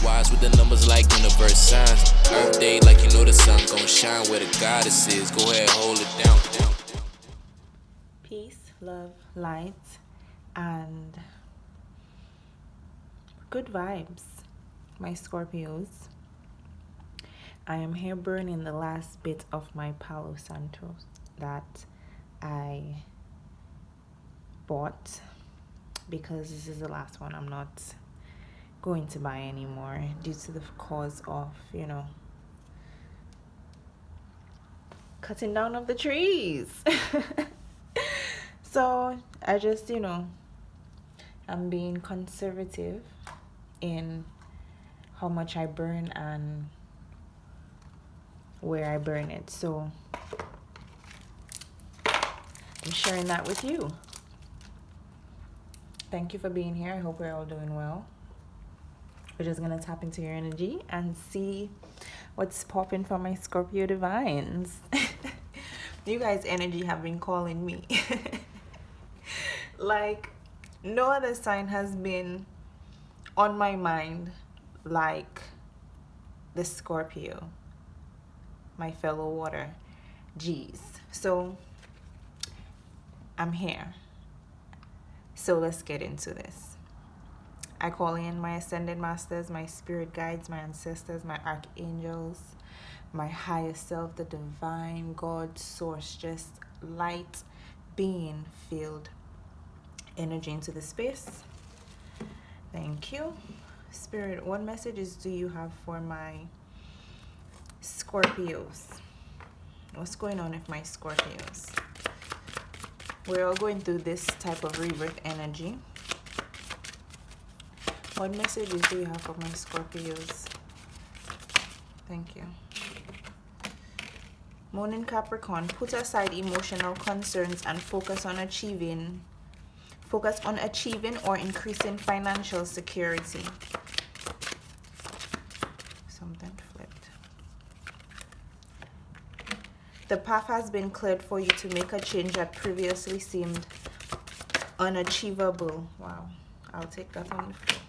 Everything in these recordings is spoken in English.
wise with the numbers like universe signs. Earth day like you know the sun gon' shine where the goddess is. Go ahead, hold it down. Peace, love, light, and good vibes, my Scorpios. I am here burning the last bit of my Palo Santo that I bought because this is the last one. I'm not going to buy anymore due to the cause of, cutting down of the trees. So I just, I'm being conservative in how much I burn and where I burn it. So I'm sharing that with you. Thank you for being here. I hope we're all doing well. We're just gonna tap into your energy and see what's popping for my Scorpio Divines. You guys' energy have been calling me. Like no other sign has been on my mind like the Scorpio, my fellow water G's. So I'm here. So let's get into this. I call in my ascended masters, my spirit guides, my ancestors, my archangels, my higher self, the divine God source, just light being filled energy into the space. Thank you. Spirit, what messages do you have for my Scorpios? What's going on with my Scorpios? We're all going through this type of rebirth energy. What messages do you have for my Scorpios? Thank you. Moon in Capricorn, put aside emotional concerns and focus on achieving or increasing financial security. Something flipped. The path has been cleared for you to make a change that previously seemed unachievable. Wow, I'll take that on the floor.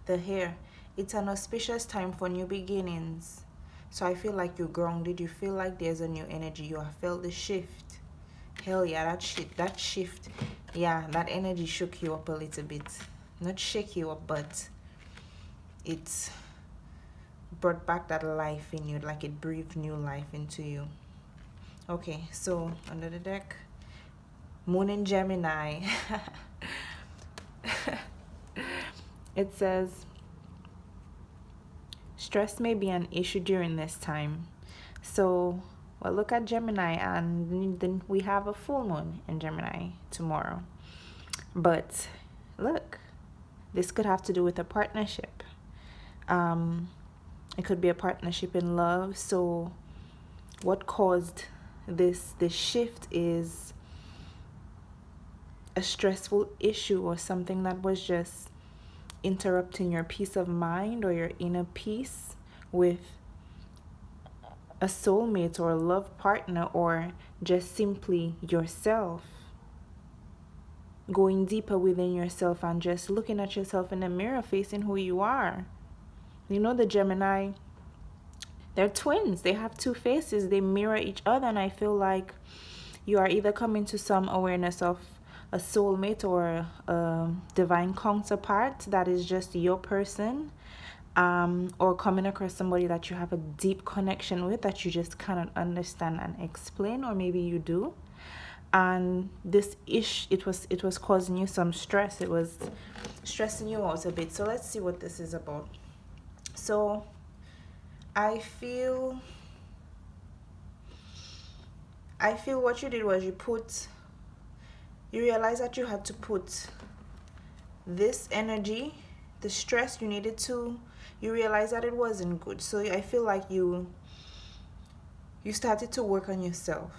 The hair, it's an auspicious time for new beginnings. So I feel like you're grounded. You feel like there's a new energy. You have felt the shift. Hell yeah, that shift, yeah, that energy shook you up a little bit. Not shake you up, but it brought back that life in you, like it breathed new life into you. Okay, so under the deck, Moon in Gemini. It says, stress may be an issue during this time. So, well, look at Gemini, and then we have a full moon in Gemini tomorrow. But look, this could have to do with a partnership. It could be a partnership in love. So what caused this shift is a stressful issue or something that was just interrupting your peace of mind or your inner peace with a soulmate or a love partner, or just simply yourself. Going deeper within yourself and just looking at yourself in the mirror, facing who you are. You know, the Gemini, they're twins. They have two faces. They mirror each other. And I feel like you are either coming to some awareness of a soulmate or a divine counterpart that is just your person, or coming across somebody that you have a deep connection with that you just cannot understand and explain, or maybe you do. And this it was causing you some stress. It was stressing you out a bit. So let's see what this is about. So I feel what you did was you realized that you had to put this energy, the stress, you realized that it wasn't good. So I feel like you started to work on yourself.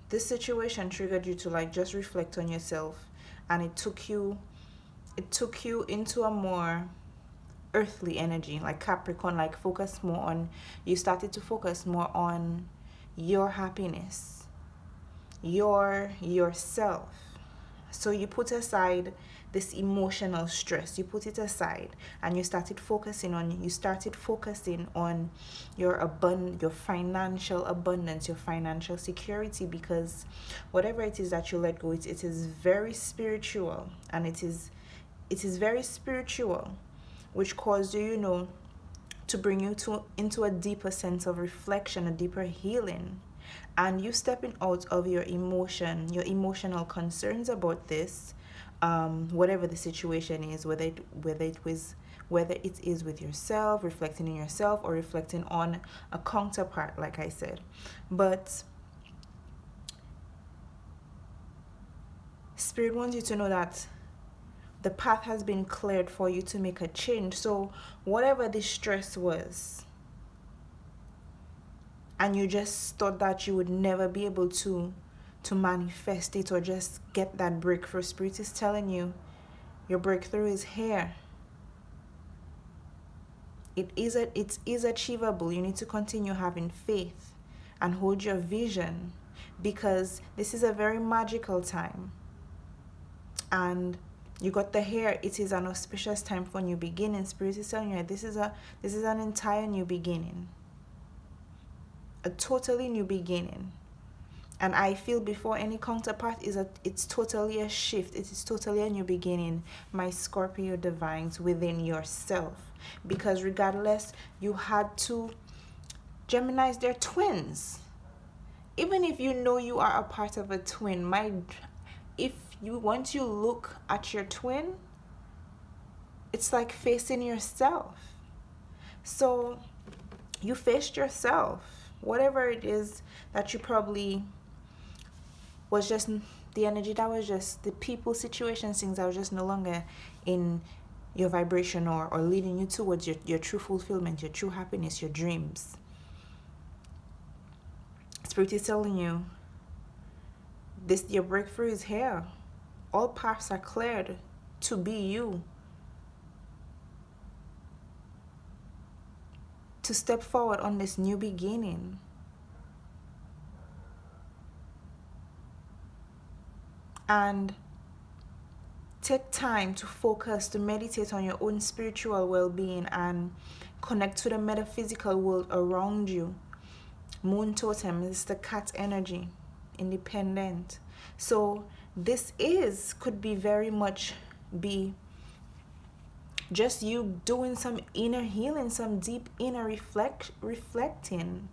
This situation triggered you to like just reflect on yourself, and it took you into a more earthly energy, like Capricorn, like you started to focus more on your happiness, yourself. So you put aside this emotional stress, you put it aside, and you started focusing on your financial abundance, your financial security, because whatever it is that you let go, it is very spiritual, and it is very spiritual, which caused you, to bring you into a deeper sense of reflection, a deeper healing, and you stepping out of your emotional concerns about this, whatever the situation is, whether it is with yourself, reflecting in yourself, or reflecting on a counterpart, like I said. But Spirit wants you to know that the path has been cleared for you to make a change. So whatever the stress was, and you just thought that you would never be able to manifest it or just get that breakthrough, Spirit is telling you your breakthrough is here. It is achievable. You need to continue having faith and hold your vision, because this is a very magical time. And you got the hair. It is an auspicious time for new beginning. Spirit is telling you this is an entire new beginning. A totally new beginning. And I feel before any counterpart it's totally a shift. It is totally a new beginning, my Scorpio Divines, within yourself. Because regardless, you had to, Geminis, they're twins. Even if you know you are a part of a twin, once you look at your twin, it's like facing yourself. So you faced yourself. Whatever it is that you probably was just the energy that was just the people, situations, things that were just no longer in your vibration or leading you towards your true fulfillment, your true happiness, your dreams. Spirit is telling you your breakthrough is here. All paths are cleared to be you. To step forward on this new beginning. And take time to focus, to meditate on your own spiritual well-being and connect to the metaphysical world around you. Moon totem is the cat energy, independent. So this could be very much be just you doing some inner healing, some deep inner reflecting.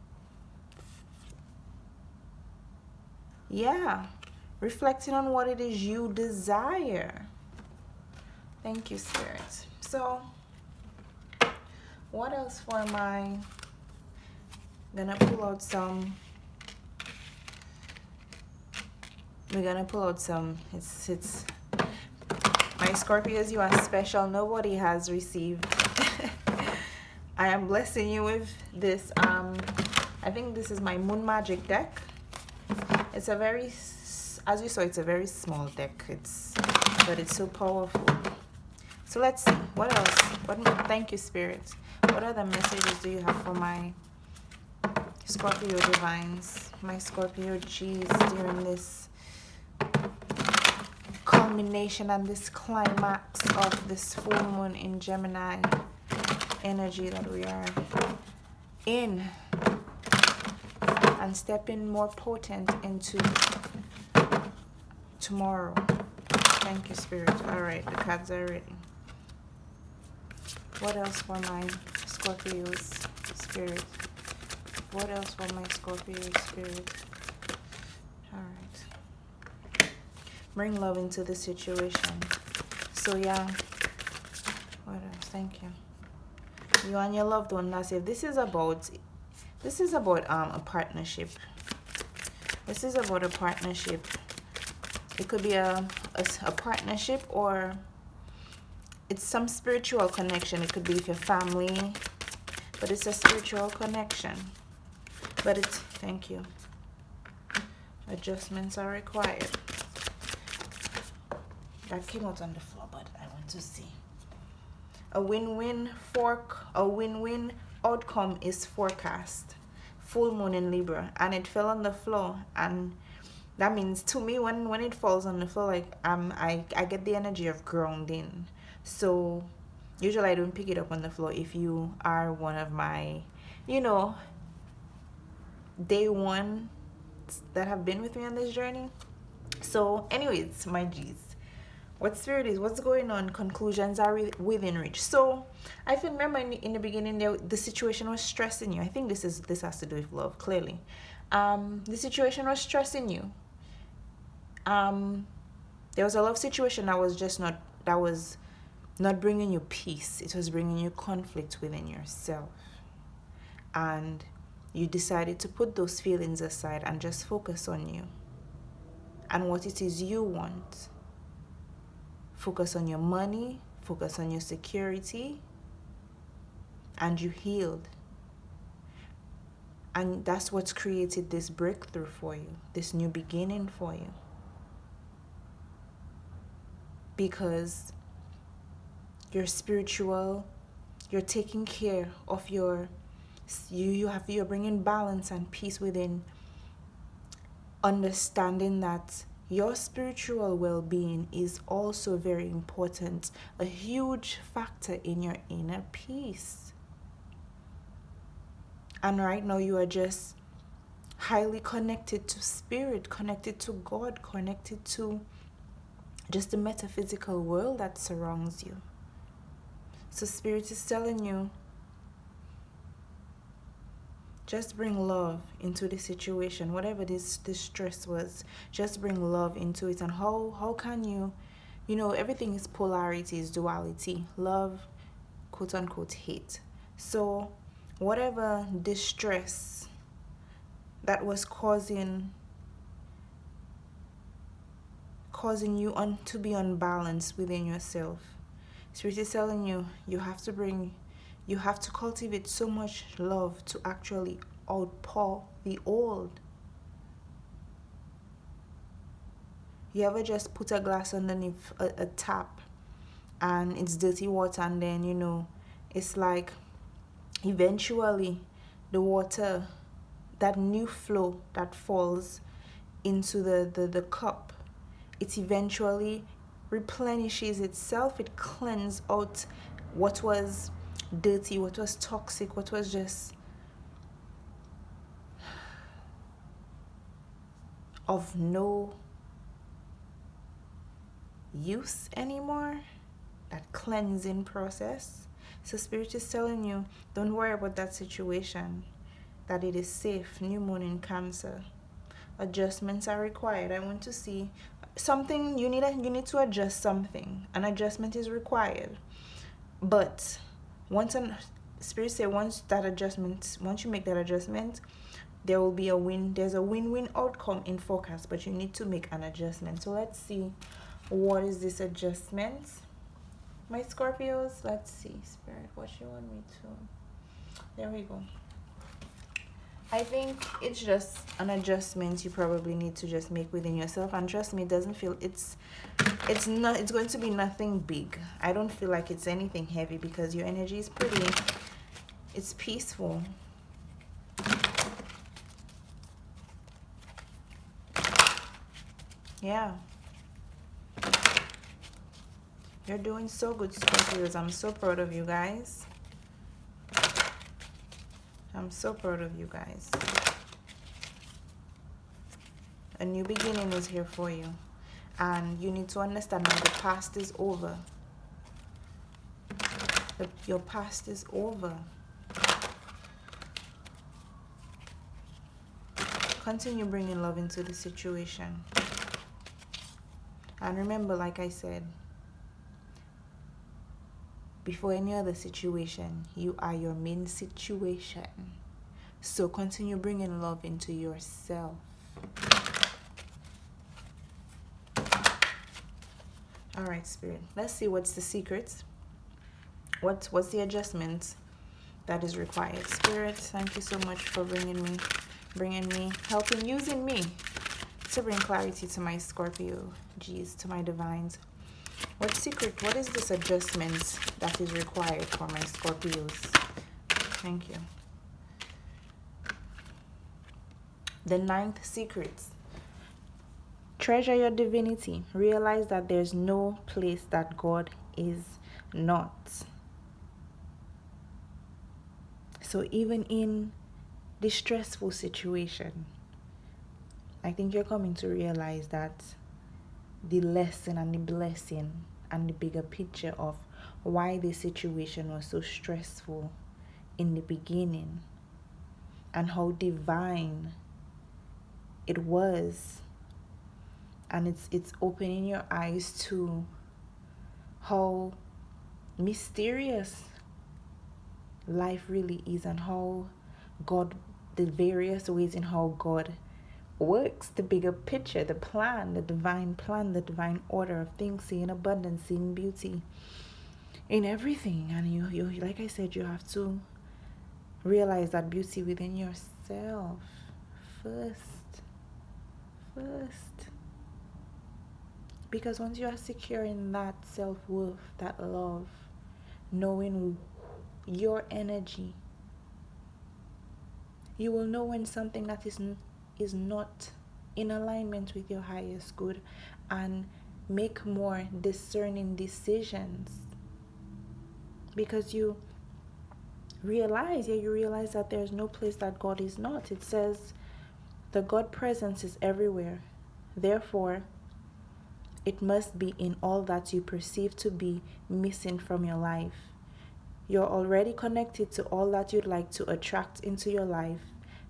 Yeah, reflecting on what it is you desire. Thank you, Spirit. So what else for my, gonna pull out some, we're gonna pull out some, it's my Scorpios, you are special. Nobody has received. I am blessing you with this. I think this is my Moon Magic deck. It's a very, as you saw, it's a very small deck. But it's so powerful. So let's see. What else? Thank you, Spirit. What other messages do you have for my Scorpio Divines, my Scorpio G's during this culmination and this climax of this full moon in Gemini energy that we are in, and stepping more potent into tomorrow? Thank you, Spirit. All right, the cards are ready. What else for my Scorpios, Spirit? What else for my Scorpio Spirit? All right. Bring love into the situation. So yeah. What else? Thank you. You and your loved one. That's it. This is about a partnership. This is about a partnership. It could be a partnership, or it's some spiritual connection. It could be with your family, but it's a spiritual connection. But it's, thank you. Adjustments are required. That came out on the floor, but I want to see. A win-win outcome is forecast. Full moon in Libra, and it fell on the floor, and That means to me, when it falls on the floor, like I get the energy of grounding. So usually I don't pick it up on the floor. If you are one of my, you know, day one that have been with me on this journey. So anyways, my G's, what spirit is, what's going on, conclusions are within reach. So I feel, remember in the beginning, the situation was stressing you. I think this has to do with love, clearly. The situation was stressing you. There was a love situation that was not bringing you peace. It was bringing you conflict within yourself, and you decided to put those feelings aside and just focus on you and what it is you want. Focus on your money, focus on your security, and you healed. And that's what's created this breakthrough for you, this new beginning for you. Because you're spiritual, you're taking care of you're bringing balance and peace within, understanding that your spiritual well-being is also very important, a huge factor in your inner peace. And right now you are just highly connected to spirit, connected to God, connected to just the metaphysical world that surrounds you. So spirit is telling you, just bring love into the situation, whatever this stress was. Just bring love into it. And how can you everything is polarity, is duality. Love, quote unquote, hate. So whatever distress that was causing you to be unbalanced within yourself, spirit is telling you, you have to cultivate so much love to actually outpour the old. You ever just put a glass underneath a tap and it's dirty water, and then it's like eventually the water, that new flow that falls into the cup, it eventually replenishes itself. It cleanses out what was dirty, what was toxic, what was just of no use anymore. That cleansing process. So spirit is telling you, don't worry about that situation, that it is safe. New moon in Cancer. Adjustments are required. I want to see something. You need to adjust something. An adjustment is required. But spirit say once you make that adjustment, there will be there's a win-win outcome in forecast, but you need to make an adjustment. So let's see, what is this adjustment, my Scorpios? Let's see, spirit, what you want me to. There we go. I think it's just an adjustment you probably need to just make within yourself, and trust me, it doesn't feel it's going to be nothing big. I don't feel like it's anything heavy, because your energy is it's peaceful. Yeah, you're doing so good, Scorpios. I'm so proud of you guys. I'm so proud of you guys. A new beginning is here for you. And you need to understand that the past is over. Your past is over. Continue bringing love into the situation. And remember, like I said, before any other situation, you are your main situation. So continue bringing love into yourself. All right, spirit. Let's see what's the secret. What's the adjustment that is required? Spirit, thank you so much for bringing me, using me to bring clarity to my Scorpio G's, to my divines. What is this adjustment that is required for my Scorpios? Thank you. The 9th secret. Treasure your divinity. Realize that there's no place that God is not. So even in this stressful situation, I think you're coming to realize that the lesson and the blessing and the bigger picture of why this situation was so stressful in the beginning and how divine it was. And it's opening your eyes to how mysterious life really is, and how God, the various ways in how God works, the bigger picture, the plan, the divine order of things, seeing abundance, seeing beauty in everything. And you like I said, you have to realize that beauty within yourself first. Because once you are secure in that self-worth, that love, knowing your energy, you will know when something that is not in alignment with your highest good, and make more discerning decisions, because you realize that there's no place that God is not. It says the God presence is everywhere. Therefore, it must be in all that you perceive to be missing from your life. You're already connected to all that you'd like to attract into your life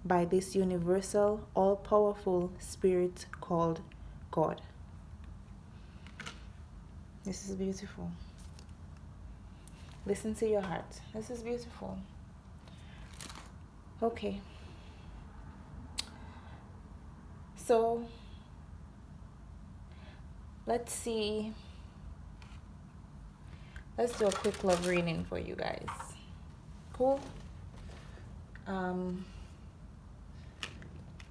by this universal, all-powerful spirit called God. This is beautiful. Listen to your heart. This is beautiful. Okay. So, let's see. Let's do a quick love reading for you guys. Cool?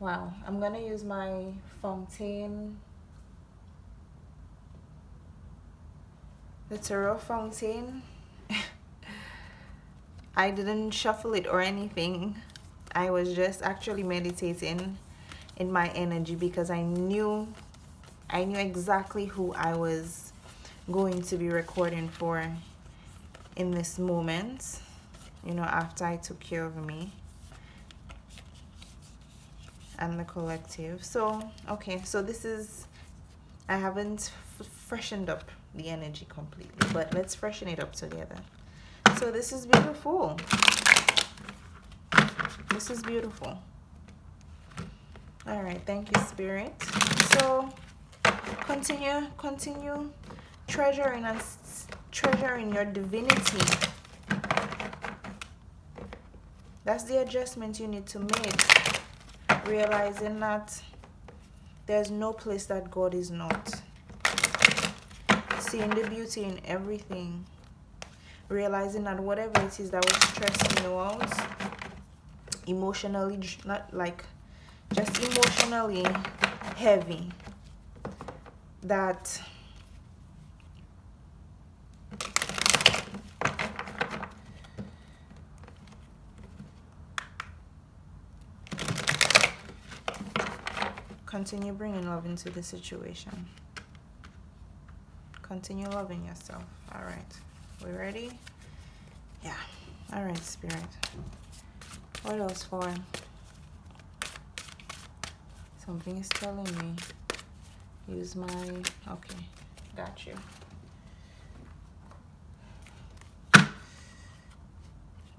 Wow. I'm going to use my Fontaine. The Tarot Fontaine. I didn't shuffle it or anything. I was just actually meditating in my energy, because I knew exactly who I was going to be recording for in this moment, after I took care of me and the collective. So, okay, so this is, I haven't freshened up the energy completely, but let's freshen it up together. So this is beautiful. This is beautiful. All right, thank you, Spirit. So continue treasuring your divinity. That's the adjustment you need to make. Realizing that there's no place that God is not. Seeing the beauty in everything. Realizing that whatever it is that was stressing you out, emotionally, not like just emotionally heavy, that continue bringing love into the situation. Continue loving yourself. All right, we ready? Yeah. All right, Spirit. What else for? Something is telling me. Use my... Okay, got you.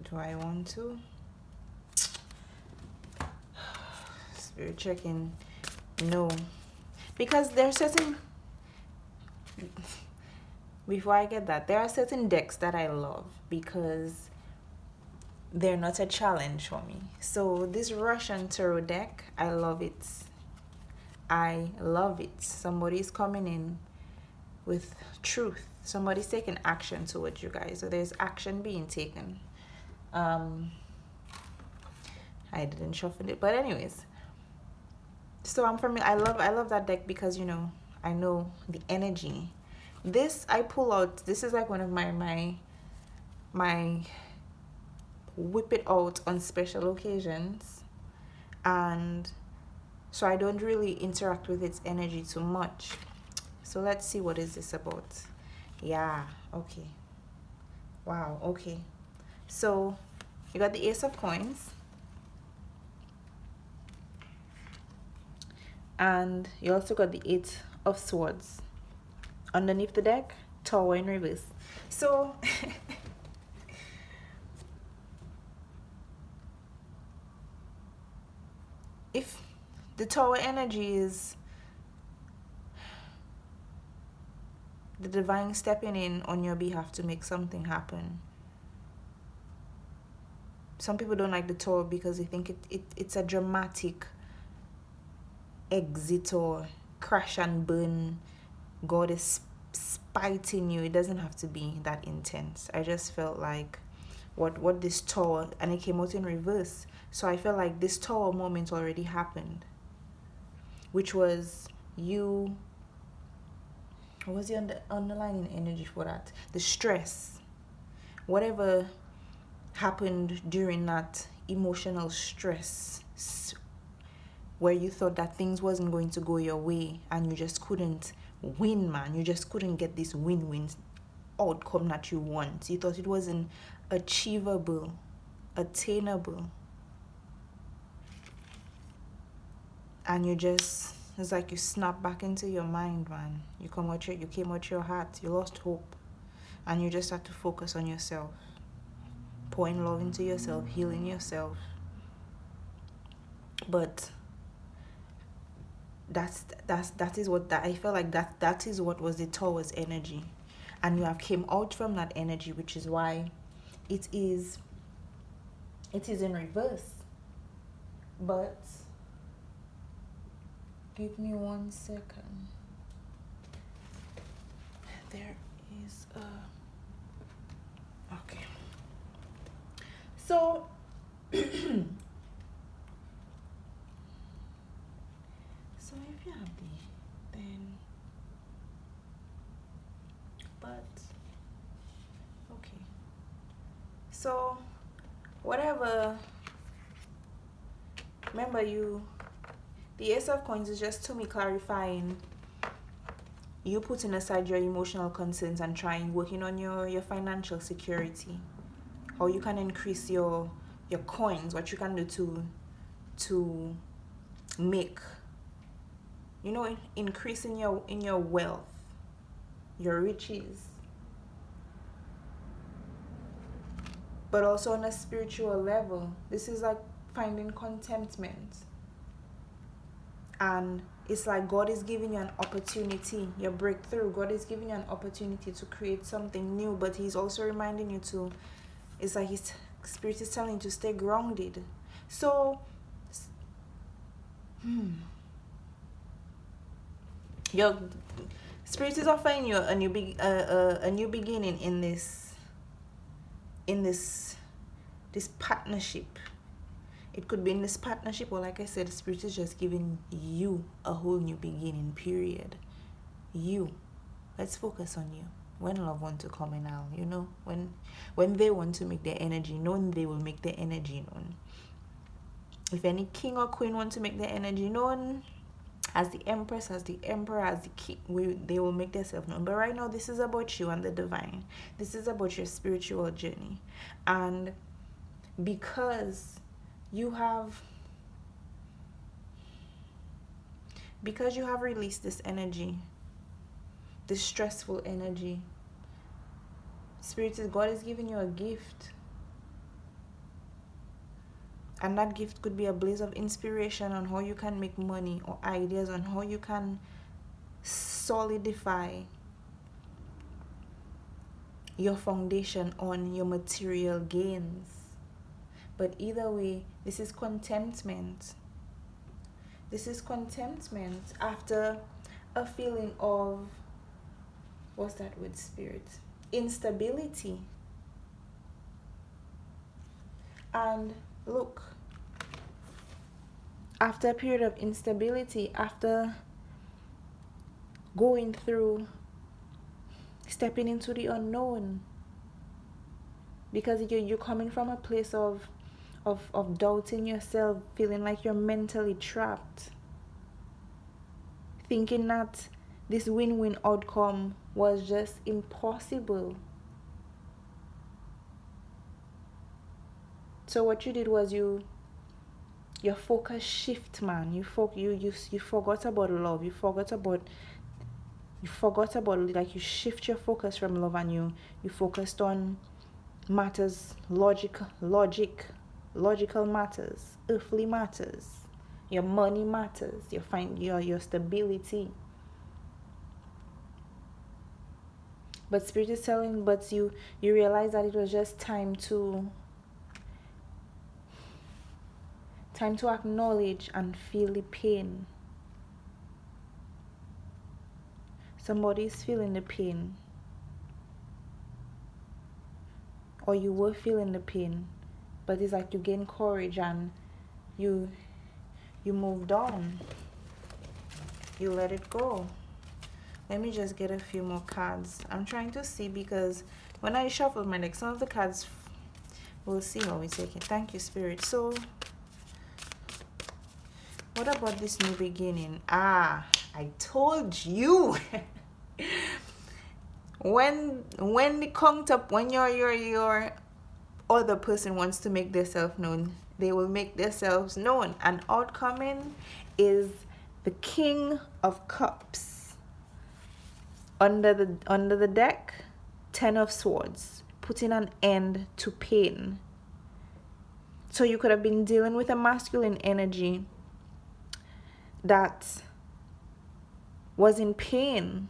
Do I want to? Spirit checking. No. Because there's certain... Before I get that, there are certain decks that I love because they're not a challenge for me. So this Russian tarot deck, I love it. I love it. Somebody's coming in with truth. Somebody's taking action towards you guys. So there's action being taken. I didn't shuffle it, but anyways. So I love that deck because I know the energy. This I pull out. This is like one of my whip it out on special occasions, and so I don't really interact with its energy too much. So let's see, what is this about? Yeah, okay. Wow, okay. So you got the Ace of Coins, and you also got the Eight of Swords. Underneath the deck, Tower in reverse. So if the Tower energy is the divine stepping in on your behalf to make something happen. Some people don't like the Tower because they think it's a dramatic exit or crash and burn. God is spiting you. It doesn't have to be that intense. I just felt like what this Tower, and it came out in reverse. So I felt like this Tower moment already happened, which was you. What was the underlying energy for that? The stress. Whatever happened during that emotional stress where you thought that things wasn't going to go your way and you just couldn't win, man. You just couldn't get this win-win outcome that you want. You thought it wasn't achievable, attainable. And you just, it's like you snap back into your mind, man. You came out your heart. You lost hope. And you just had to focus on yourself. Pouring love into yourself, healing yourself. But that is what I felt like that is what was the Taurus energy. And you have came out from that energy, which is why it is in reverse. But give me 1 second. There is a... Okay. So... so if you have then... But... Okay. So, whatever... Remember the Ace of Coins is just to me clarifying you putting aside your emotional concerns and working on your financial security. How you can increase your coins, what you can do to make, increase in your wealth, your riches. But also on a spiritual level, this is like finding contentment. And it's like God is giving you an opportunity, your breakthrough. God is giving you an opportunity to create something new, but He's also reminding you to, it's like His Spirit is telling you to stay grounded. So, your Spirit is offering you a new beginning in this partnership. It could be in this partnership, or like I said, the Spirit is just giving you a whole new beginning, period. You. Let's focus on you. When love wants to come in now, when they want to make their energy known, they will make their energy known. If any king or queen want to make their energy known, as the empress, as the emperor, as the king, they will make themselves known. But right now, this is about you and the divine. This is about your spiritual journey. And because you have released this energy, this stressful energy, God is giving you a gift. And that gift could be a blaze of inspiration on how you can make money, or ideas on how you can solidify your foundation on your material gains. But either way, this is contentment. This is contentment after a feeling of, what's that word, Spirit? Instability. And look, after a period of instability, after going through, stepping into the unknown, because you're coming from a place of doubting yourself, feeling like you're mentally trapped. thinking that this win-win outcome was just impossible. So what you did was your focus shift, man. You forgot about love. You forgot about like, you shift your focus from love, and you focused on matters, logical matters, earthly matters. Your money matters, your stability. But spirit is telling, but you realize that it was just time to acknowledge and feel the pain. Somebody is feeling the pain, or you were feeling the pain, but it's like you gain courage and you moved on. You let it go. Let me just get a few more cards. I'm trying to see, because when I shuffle my deck, some of the cards, we'll see how we take it. Thank you, Spirit. So what about this new beginning? I told you. when the count up, when your other person wants to make themselves known, they will make themselves known. And outcoming is the King of Cups. Under the deck, 10 of Swords, putting an end to pain. So you could have been dealing with a masculine energy that was in pain.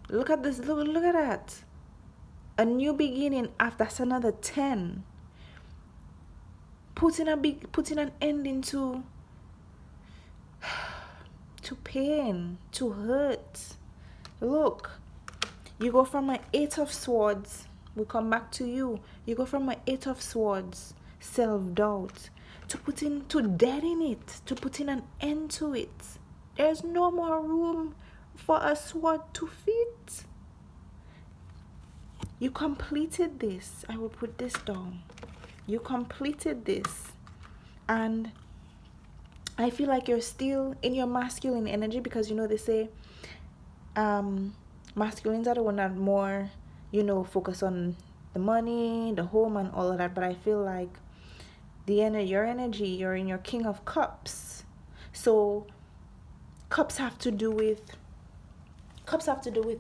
Look at this. Look at that. A new beginning after that's another 10. Putting an ending to pain, to hurt. Look, you go from an 8 of Swords. We come back to you. You go from an 8 of Swords, self-doubt, to deaden it, to putting an end to it. There's no more room for a sword to fit. You completed this. I will put this down. You completed this. And I feel like you're still in your masculine energy, because they say masculines are the one that more focus on the money, the home, and all of that. But I feel like your energy, you're in your King of Cups. So cups have to do with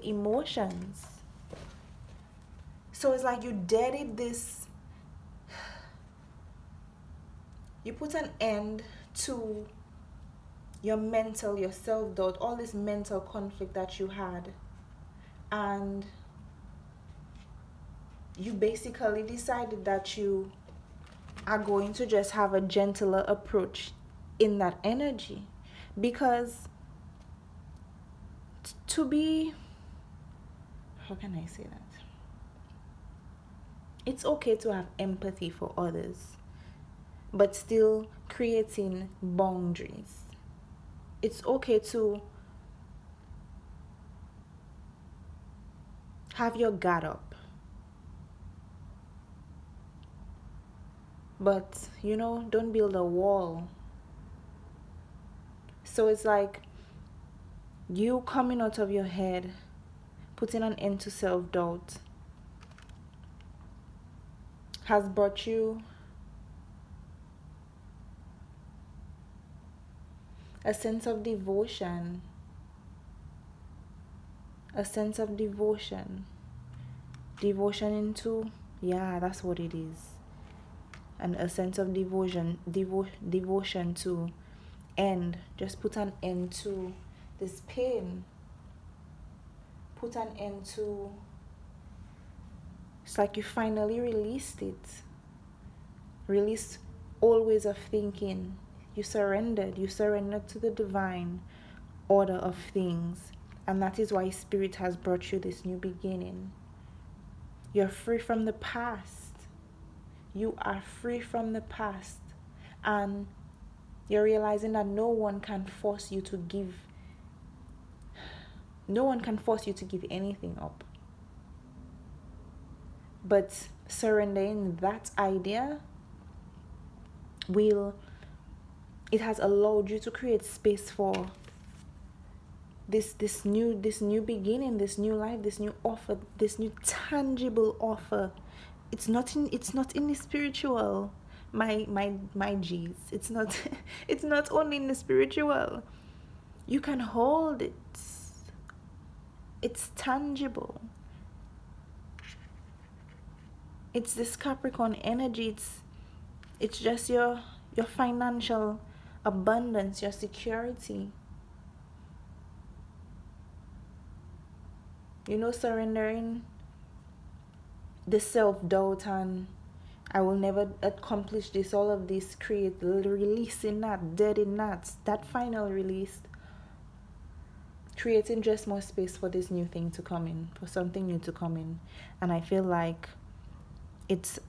emotions. So it's like you deaded this. You put an end to your self-doubt, all this mental conflict that you had. And you basically decided that you are going to just have a gentler approach in that energy. Because how can I say that? It's okay to have empathy for others, but still creating boundaries. It's okay to have your guard up, but don't build a wall. So it's like you coming out of your head, putting an end to self-doubt, has brought you a sense of devotion. Devotion into, that's what it is. And a sense of devotion to just put an end to this pain. Put an end to, it's like you finally released it. Released old ways of thinking. You surrendered to the divine order of things. And that is why Spirit has brought you this new beginning. You're free from the past. You are free from the past. And you're realizing that no one can force you to give anything up. But surrendering that idea it has allowed you to create space for this new beginning, this new life, this new offer, this new tangible offer. It's not in the spiritual, my G's. It's not it's not only in the spiritual. You can hold it. It's tangible. It's this Capricorn energy. It's just your financial abundance, your security. Surrendering the self-doubt and I will never accomplish this, all of this, releasing that, deading that final release, creating just more space for this new thing to come in, for something new to come in. And I feel like it's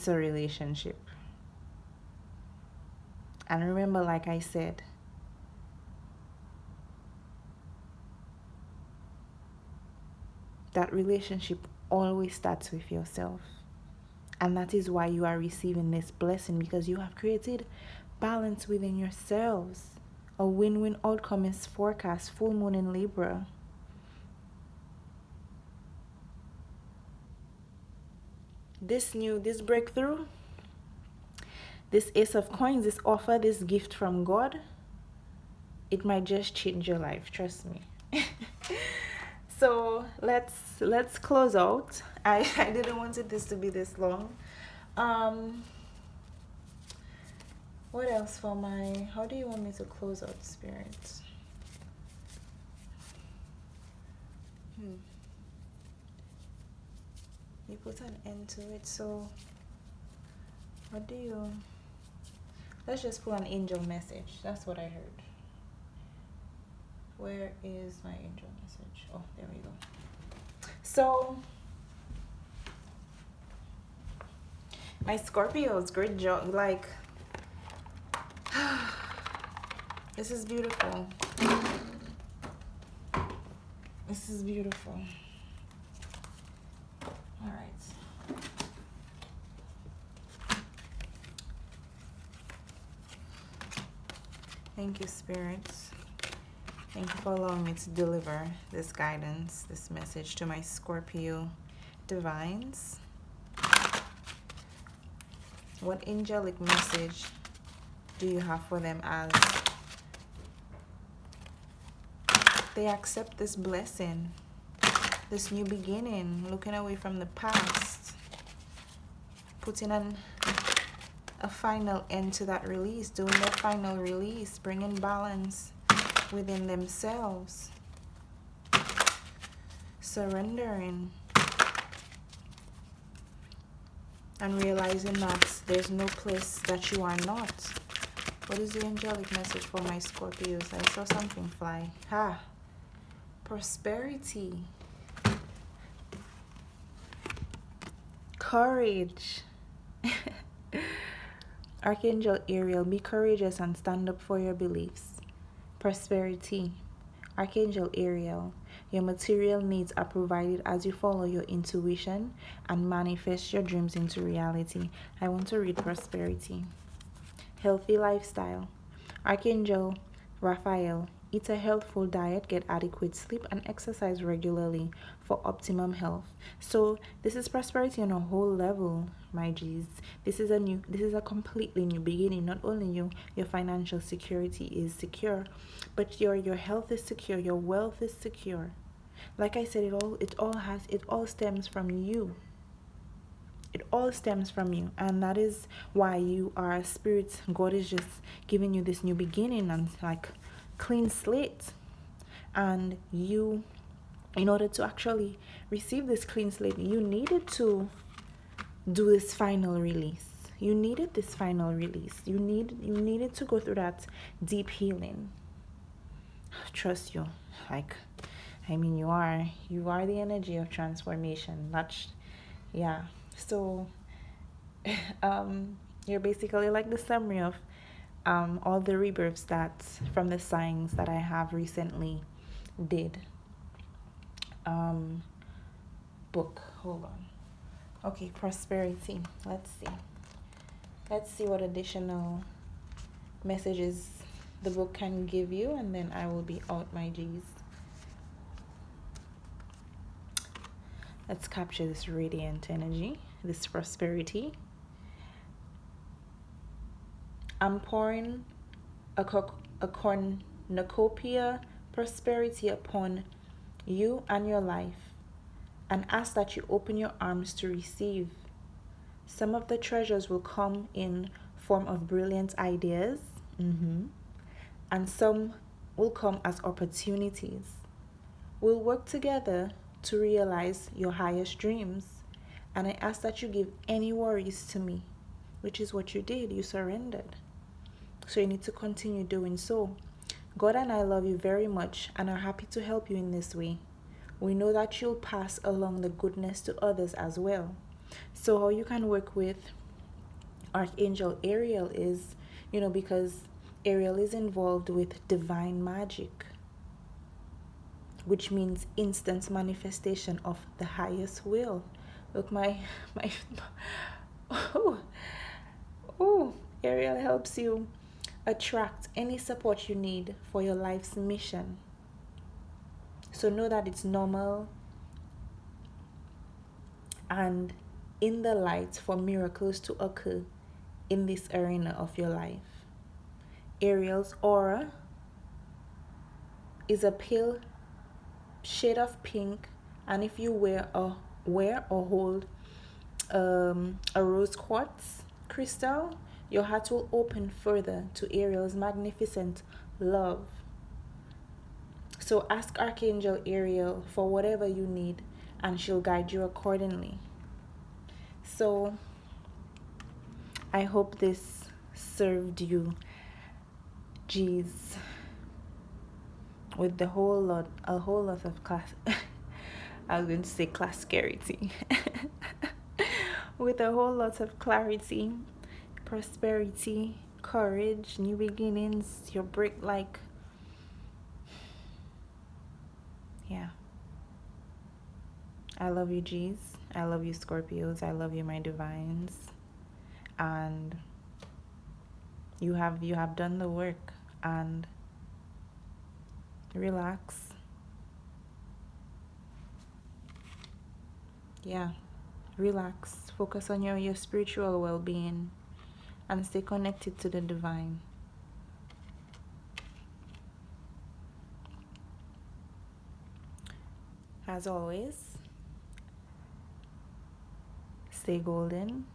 a relationship. And remember, like I said, that relationship always starts with yourself. And that is why you are receiving this blessing, because you have created balance within yourselves. A win-win outcome is forecast, full moon in Libra. This breakthrough, this Ace of Coins, this offer, this gift from God, it might just change your life, trust me. So let's close out. I didn't want this to be this long. What else for how do you want me to close out, Spirit? You put an end to it, so let's just put an angel message. That's what I heard. Where is my angel message? Oh, there we go. So, my Scorpios, great job. Like, this is beautiful. This is beautiful. All right. Thank you, spirits. Thank you for allowing me to deliver this guidance, this message to my Scorpio Divines. What angelic message do you have for them as they accept this blessing, this new beginning, looking away from the past, putting a final end to that release, doing their final release, bringing balance within themselves, surrendering, and realizing that there's no place that you are not. What is the angelic message for my Scorpios? I saw something fly. Prosperity, courage. Archangel Ariel, be courageous and stand up for your beliefs. Prosperity. Archangel Ariel, your material needs are provided as you follow your intuition and manifest your dreams into reality. I want to read prosperity. Healthy lifestyle. Archangel Raphael, eat a healthful diet, get adequate sleep, and exercise regularly for optimum health. So this is prosperity on a whole level, my G's. This is a completely new beginning. Not only your financial security is secure, but your health is secure, your wealth is secure. Like I said, it all stems from you. It all stems from you, and that is why you are a spirit. God is just giving you this new beginning and like clean slate. And you, in order to actually receive this clean slate, you needed to do this final release. You needed this final release. You needed to go through that deep healing. Trust you. You are the energy of transformation. Yeah. So you're basically like the summary of all the rebirths that from the signs that I have recently did. Book. Hold on. Okay, prosperity. Let's see what additional messages the book can give you, and then I will be out, my G's. Let's capture this radiant energy, this prosperity. I'm pouring a cornucopia prosperity upon you and your life, and ask that you open your arms to receive. Some of the treasures will come in form of brilliant ideas, and some will come as opportunities. We'll work together to realize your highest dreams, and I ask that you give any worries to me, which is what you did. You surrendered. So you need to continue doing so. God and I love you very much and are happy to help you in this way. We know that you'll pass along the goodness to others as well. So how you can work with Archangel Ariel is, because Ariel is involved with divine magic, which means instant manifestation of the highest will. Look, my oh, Ariel helps you attract any support you need for your life's mission. So know that it's normal and in the light for miracles to occur in this arena of your life. Ariel's aura is a pale shade of pink, and if you wear or hold a rose quartz crystal, your heart will open further to Ariel's magnificent love. So ask Archangel Ariel for whatever you need, and she'll guide you accordingly. So I hope this served you, G's, with a whole lot of class. I was going to say clarity. With a whole lot of clarity, prosperity, courage, new beginnings, your break, yeah. I love you, G's. I love you, Scorpios. I love you, my divines. And you have done the work, and relax. Yeah, relax. Focus on your spiritual well-being and stay connected to the divine. As always, stay golden.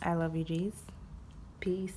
I love you, G's. Peace.